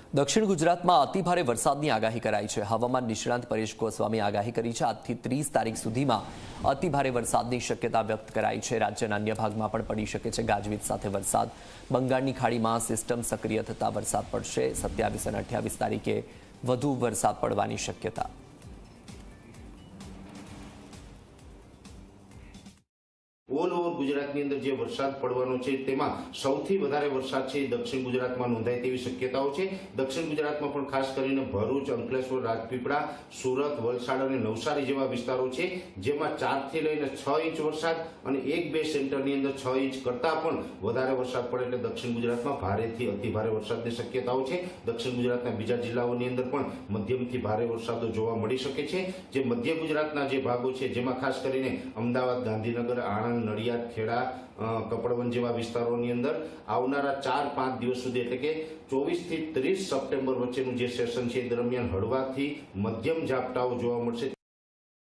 દક્ષિણ ગુજરાતમાં અતિભારે વરસાદની આગાહી કરાઈ છે। હવામાન નિષ્ણાંત પરેશ ગોસ્વામી આગાહી કરી છે। આજથી 30 તારીખ સુધીમાં અતિભારે વરસાદની શક્યતા વ્યક્ત કરાઈ છે। રાજ્યના અન્ય ભાગમાં પણ પડી શકે છે ગાજવીજ સાથે વરસાદ। બંગાળની ખાડીમાં સિસ્ટમ સક્રિય થતા વરસાદ પડશે। 27 અને 28 તારીખે વધુ વરસાદ પડવાની શક્યતા। ઓલ ઓવર ગુજરાતની અંદર જે વરસાદ પડવાનો છે તેમાં સૌથી વધારે વરસાદ છે દક્ષિણ ગુજરાતમાં નોંધાય તેવી શક્યતાઓ છે। દક્ષિણ ગુજરાતમાં પણ ખાસ કરીને ભરૂચ, અંકલેશ્વર, રાજપીપળા, સુરત, વલસાડ અને નવસારી જેવા વિસ્તારો છે જેમાં 4 થી લઈને 6 ઇંચ વરસાદ અને 1-2 સેન્ટરની અંદર 6 ઇંચ કરતાં પણ વધારે વરસાદ પડે એટલે દક્ષિણ ગુજરાતમાં ભારેથી અતિભારે વરસાદની શક્યતાઓ છે। દક્ષિણ ગુજરાતના બીજા જિલ્લાઓની અંદર પણ મધ્યમથી ભારે વરસાદો જોવા મળી શકે છે। જે મધ્ય ગુજરાતના જે ભાગો છે જેમાં ખાસ કરીને અમદાવાદ, ગાંધીનગર, આણંદ, નડિયાદ, ખેડા, કપડવંજ જેવા વિસ્તારોની અંદર આવનારા 4-5 દિવસ સુધી એટલે કે 24 થી 30 સપ્ટેમ્બર વચ્ચેનું જે સેશન છે દરમિયાન હળવાથી મધ્યમ ઝાપટાઓ જોવા મળશે।